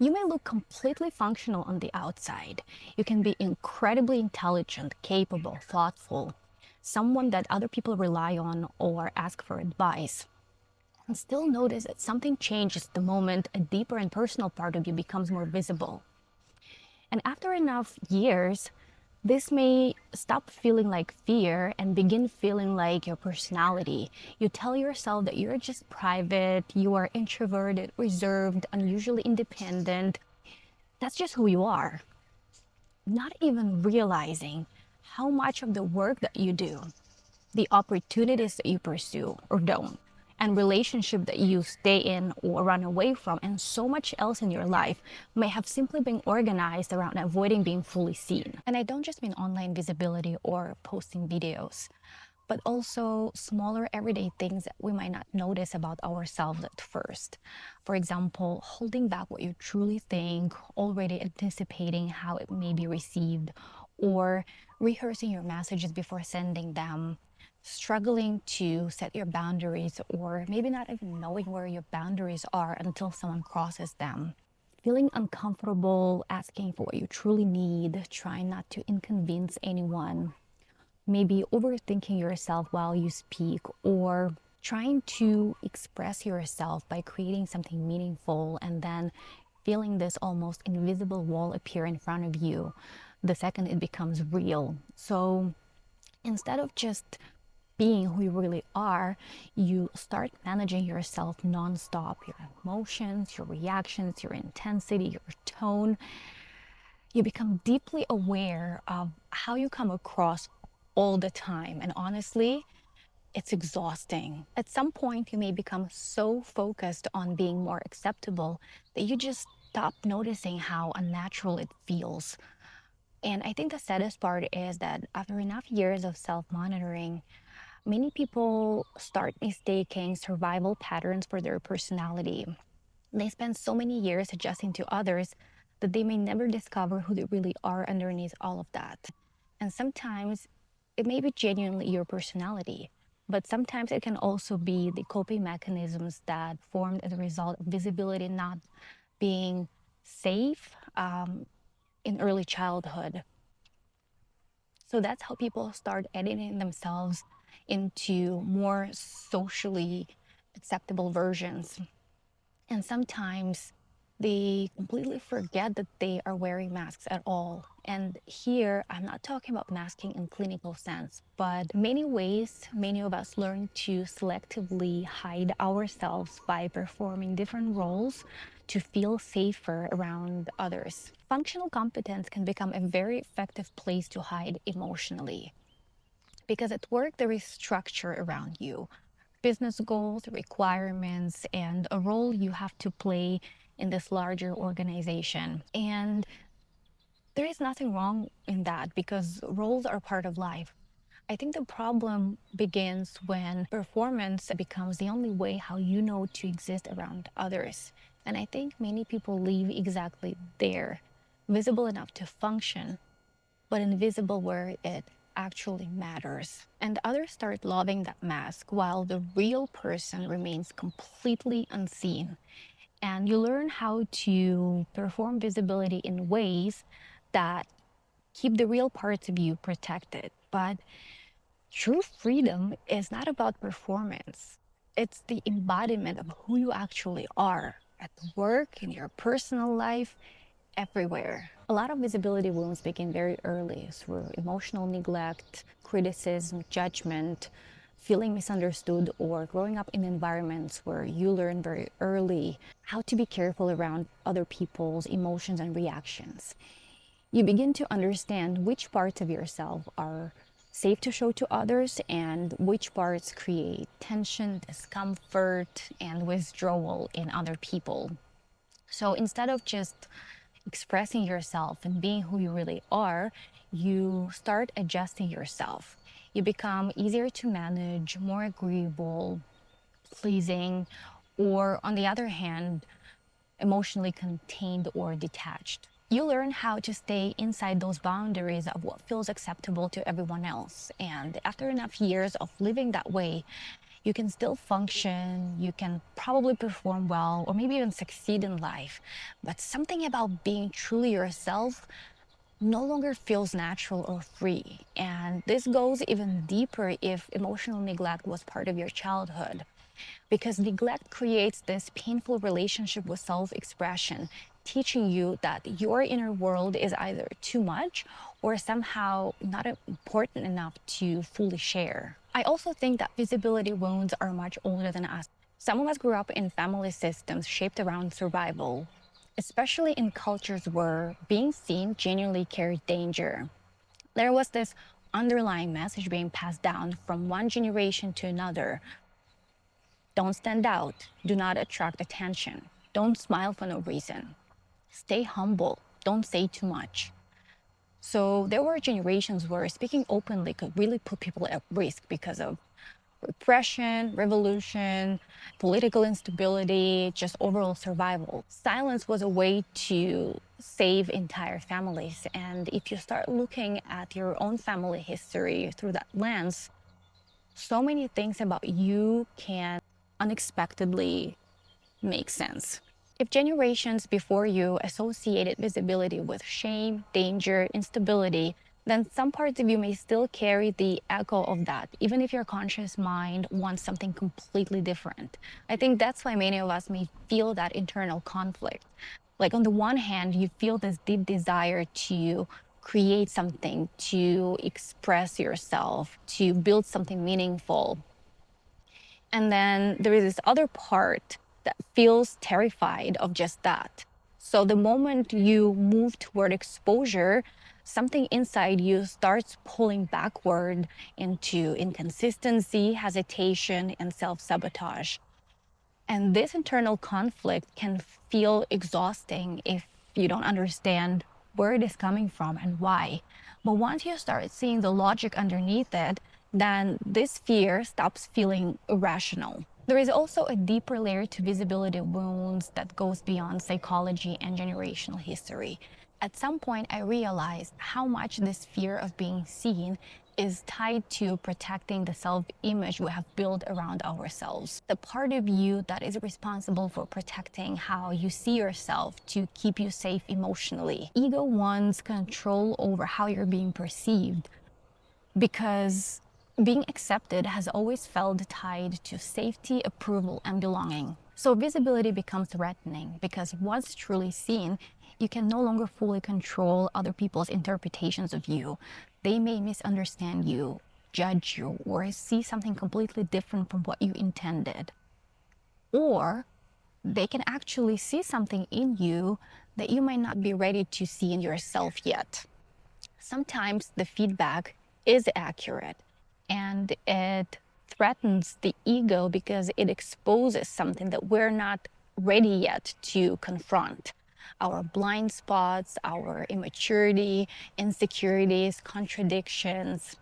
You may look completely functional on the outside. You can be incredibly intelligent, capable, thoughtful, someone that other people rely on or ask for advice. And still notice that something changes the moment a deeper and personal part of you becomes more visible. And after enough years, this may stop feeling like fear and begin feeling like your personality. You tell yourself that you're just private, you are introverted, reserved, unusually independent. That's just who you are. Not even realizing how much of the work that you do, the opportunities that you pursue or don't, and relationship that you stay in or run away from, and so much else in your life may have simply been organized around avoiding being fully seen. And I don't just mean online visibility or posting videos, but also smaller everyday things that we might not notice about ourselves at first. For example, holding back what you truly think, already anticipating how it may be received, or rehearsing your messages before sending them, struggling to set your boundaries, or maybe not even knowing where your boundaries are until someone crosses them. Feeling uncomfortable asking for what you truly need, trying not to inconvenience anyone, maybe overthinking yourself while you speak, or trying to express yourself by creating something meaningful and then feeling this almost invisible wall appear in front of you the second it becomes real. So instead of just being who you really are, you start managing yourself nonstop, your emotions, your reactions, your intensity, your tone. You become deeply aware of how you come across all the time. And honestly, it's exhausting. At some point, you may become so focused on being more acceptable that you just stop noticing how unnatural it feels. And I think the saddest part is that after enough years of self monitoring, many people start mistaking survival patterns for their personality. They spend so many years adjusting to others that they may never discover who they really are underneath all of that. And sometimes it may be genuinely your personality, but sometimes it can also be the coping mechanisms that formed as a result of visibility not being safe in early childhood. So that's how people start editing themselves into more socially acceptable versions. And sometimes they completely forget that they are wearing masks at all. And here, I'm not talking about masking in clinical sense, but many ways, many of us learn to selectively hide ourselves by performing different roles to feel safer around others. Functional competence can become a very effective place to hide emotionally because at work there is structure around you, business goals, requirements, and a role you have to play in this larger organization. And there is nothing wrong in that because roles are part of life. I think the problem begins when performance becomes the only way how you know to exist around others. And I think many people leave exactly there, visible enough to function, but invisible where it actually matters. And others start loving that mask while the real person remains completely unseen. And you learn how to perform visibility in ways that keep the real parts of you protected. But true freedom is not about performance. It's the embodiment of who you actually are at work, in your personal life, everywhere. A lot of visibility wounds begin very early through emotional neglect, criticism, judgment, feeling misunderstood, or growing up in environments where you learn very early how to be careful around other people's emotions and reactions. You begin to understand which parts of yourself are safe to show to others and which parts create tension, discomfort, and withdrawal in other people. So instead of just expressing yourself and being who you really are, you start adjusting yourself. You become easier to manage, more agreeable, pleasing, or on the other hand, emotionally contained or detached. You learn how to stay inside those boundaries of what feels acceptable to everyone else. And after enough years of living that way, You can still function, you can probably perform well, or maybe even succeed in life. But something about being truly yourself no longer feels natural or free. And this goes even deeper if emotional neglect was part of your childhood, because neglect creates this painful relationship with self expression, teaching you that your inner world is either too much or somehow not important enough to fully share. I also think that visibility wounds are much older than us. Some of us grew up in family systems shaped around survival, especially in cultures where being seen genuinely carried danger. There was this underlying message being passed down from one generation to another. Don't stand out. Do not attract attention. Don't smile for no reason. Stay humble. Don't say too much. So there were generations where speaking openly could really put people at risk because of repression, revolution, political instability, just overall survival. Silence was a way to save entire families. And if you start looking at your own family history through that lens, so many things about you can unexpectedly make sense. If generations before you associated visibility with shame, danger, instability, then some parts of you may still carry the echo of that, even if your conscious mind wants something completely different. I think that's why many of us may feel that internal conflict. Like, on the one hand, you feel this deep desire to create something, to express yourself, to build something meaningful. And then there is this other part that feels terrified of just that. So the moment you move toward exposure, something inside you starts pulling backward into inconsistency, hesitation, and self sabotage. And this internal conflict can feel exhausting if you don't understand where it is coming from and why. But once you start seeing the logic underneath it, then this fear stops feeling irrational. There is also a deeper layer to visibility wounds that goes beyond psychology and generational history. At some point, I realized how much this fear of being seen is tied to protecting the self image we have built around ourselves. The part of you that is responsible for protecting how you see yourself to keep you safe emotionally. Ego wants control over how you're being perceived because being accepted has always felt tied to safety, approval, and belonging. So visibility becomes threatening because once truly seen, you can no longer fully control other people's interpretations of you. They may misunderstand you, judge you, or see something completely different from what you intended. Or they can actually see something in you that you might not be ready to see in yourself yet. Sometimes the feedback is accurate and it threatens the ego because it exposes something that we're not ready yet to confront. Our blind spots, our immaturity, insecurities, contradictions,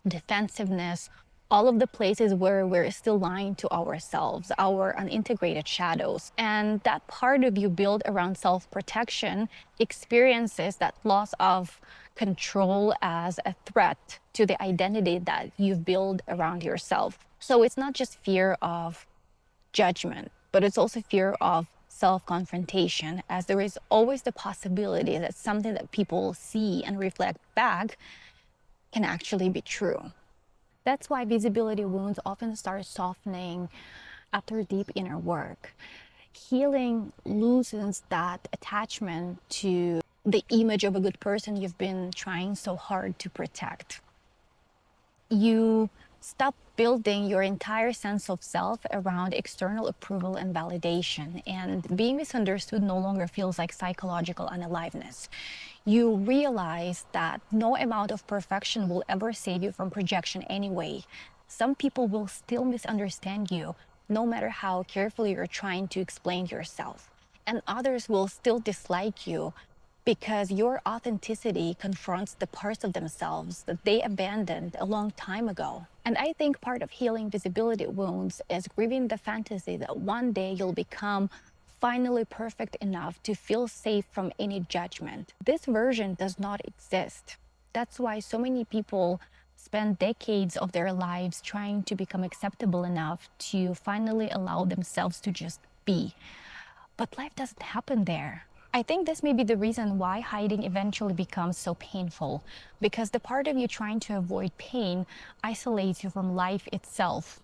defensiveness, all of the places where we're still lying to ourselves, our unintegrated shadows. And that part of you built around self protection experiences that loss of control as a threat to the identity that you've built around yourself. So it's not just fear of judgment, but it's also fear of self confrontation, as there is always the possibility that something that people see and reflect back can actually be true. That's why visibility wounds often start softening after deep inner work. Healing loosens that attachment to the image of a good person you've been trying so hard to protect. You stop building your entire sense of self around external approval and validation, and being misunderstood no longer feels like psychological unaliveness. You realize that no amount of perfection will ever save you from projection anyway. Some people will still misunderstand you, no matter how carefully you're trying to explain yourself. And others will still dislike you because your authenticity confronts the parts of themselves that they abandoned a long time ago. And I think part of healing visibility wounds is grieving the fantasy that one day you'll become finally perfect enough to feel safe from any judgment. This version does not exist. That's why so many people spend decades of their lives trying to become acceptable enough to finally allow themselves to just be. But life doesn't happen there. I think this may be the reason why hiding eventually becomes so painful, because the part of you trying to avoid pain isolates you from life itself,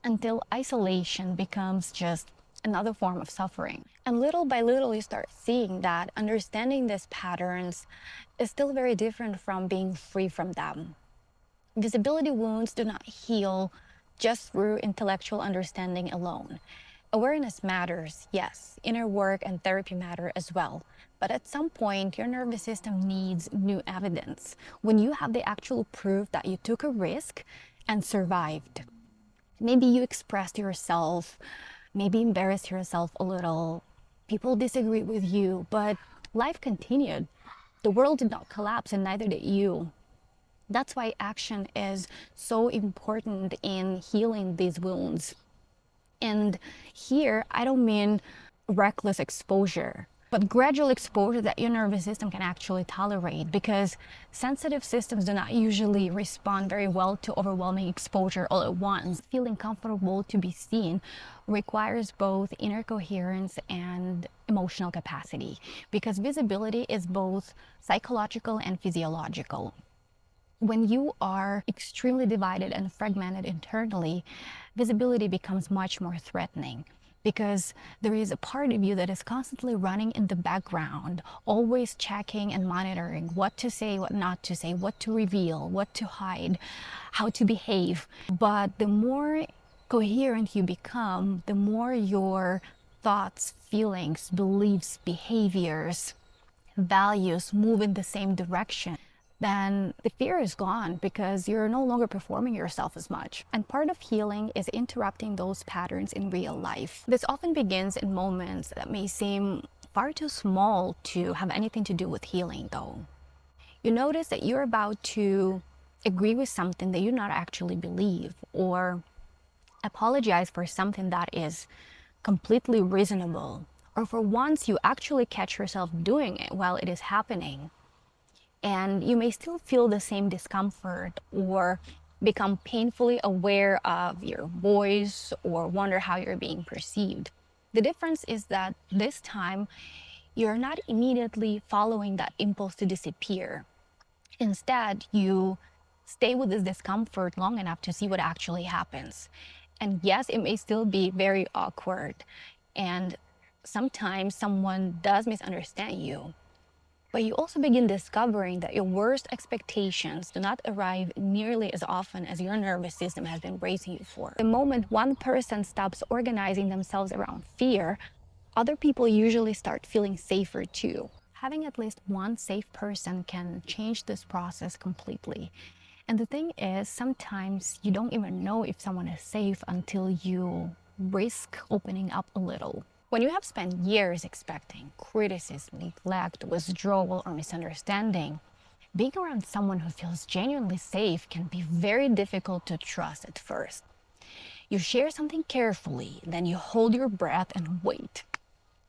until isolation becomes just another form of suffering. And little by little, you start seeing that understanding these patterns is still very different from being free from them. Visibility wounds do not heal just through intellectual understanding alone. Awareness matters, yes. Inner work and therapy matter as well. But at some point, your nervous system needs new evidence. When you have the actual proof that you took a risk and survived. Maybe you expressed yourself, maybe embarrassed yourself a little. People disagreed with you, but life continued. The world did not collapse, and neither did you. That's why action is so important in healing these wounds. And here, I don't mean reckless exposure, but gradual exposure that your nervous system can actually tolerate, because sensitive systems do not usually respond very well to overwhelming exposure all at once. Feeling comfortable to be seen requires both inner coherence and emotional capacity, because visibility is both psychological and physiological. When you are extremely divided and fragmented internally, visibility becomes much more threatening, because there is a part of you that is constantly running in the background, always checking and monitoring what to say, what not to say, what to reveal, what to hide, how to behave. But the more coherent you become, the more your thoughts, feelings, beliefs, behaviors, values move in the same direction, then the fear is gone, because you're no longer performing yourself as much. And part of healing is interrupting those patterns in real life. This often begins in moments that may seem far too small to have anything to do with healing, though. You notice that you're about to agree with something that you not actually believe, or apologize for something that is completely reasonable, or for once you actually catch yourself doing it while it is happening. And you may still feel the same discomfort, or become painfully aware of your voice, or wonder how you're being perceived. The difference is that this time, you're not immediately following that impulse to disappear. Instead, you stay with this discomfort long enough to see what actually happens. And yes, it may still be very awkward, and sometimes someone does misunderstand you. But you also begin discovering that your worst expectations do not arrive nearly as often as your nervous system has been bracing you for. The moment one person stops organizing themselves around fear, other people usually start feeling safer too. Having at least one safe person can change this process completely. And the thing is, sometimes you don't even know if someone is safe until you risk opening up a little. When you have spent years expecting criticism, neglect, withdrawal, or misunderstanding, being around someone who feels genuinely safe can be very difficult to trust at first. You share something carefully, then you hold your breath and wait.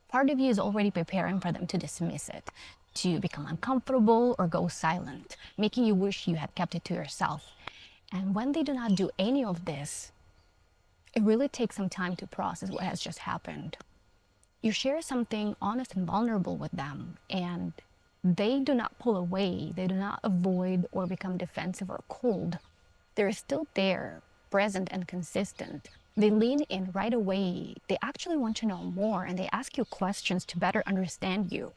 Part of you is already preparing for them to dismiss it, to become uncomfortable or go silent, making you wish you had kept it to yourself. And when they do not do any of this, it really takes some time to process what has just happened. You share something honest and vulnerable with them, and they do not pull away, they do not avoid or become defensive or cold. They're still there, present and consistent. They lean in right away. They actually want to know more, and they ask you questions to better understand you.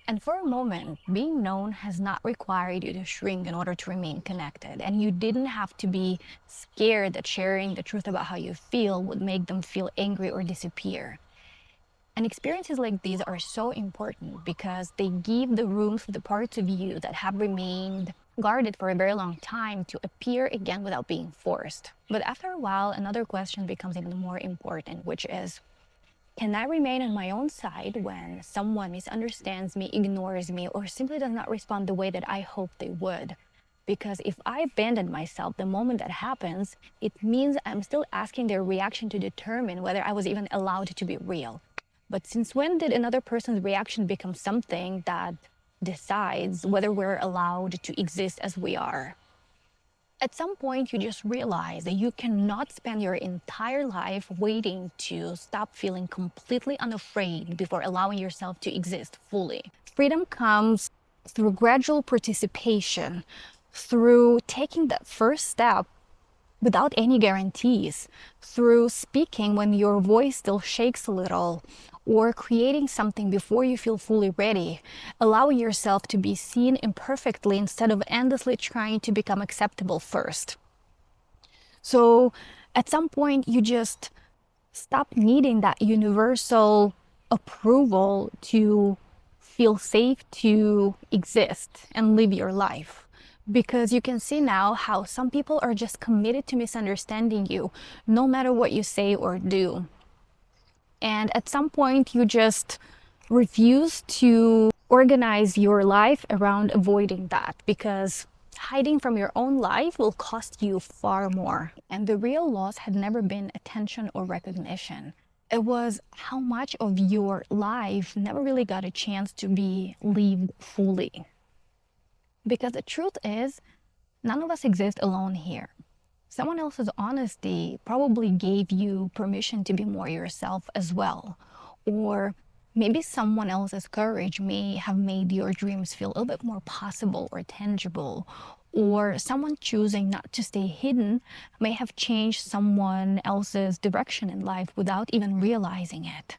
And for a moment, being known has not required you to shrink in order to remain connected. And you didn't have to be scared that sharing the truth about how you feel would make them feel angry or disappear. And experiences like these are so important, because they give the room for the parts of you that have remained guarded for a very long time to appear again without being forced. But after a while, another question becomes even more important, which is, can I remain on my own side when someone misunderstands me, ignores me, or simply does not respond the way that I hope they would? Because if I abandon myself the moment that happens, it means I'm still asking their reaction to determine whether I was even allowed to be real. But since when did another person's reaction become something that decides whether we're allowed to exist as we are. At some point, you just realize that you cannot spend your entire life waiting to stop feeling completely unafraid before allowing yourself to exist fully. Freedom comes through gradual participation, through taking that first step without any guarantees, through speaking when your voice still shakes a little, or creating something before you feel fully ready, allowing yourself to be seen imperfectly instead of endlessly trying to become acceptable first. So at some point, you just stop needing that universal approval to feel safe to exist and live your life. Because you can see now how some people are just committed to misunderstanding you, no matter what you say or do. And at some point, you just refuse to organize your life around avoiding that, because hiding from your own life will cost you far more. And the real loss had never been attention or recognition. It was how much of your life never really got a chance to be lived fully. Because the truth is, none of us exist alone here. Someone else's honesty probably gave you permission to be more yourself as well. Or maybe someone else's courage may have made your dreams feel a little bit more possible or tangible. Or someone choosing not to stay hidden may have changed someone else's direction in life without even realizing it.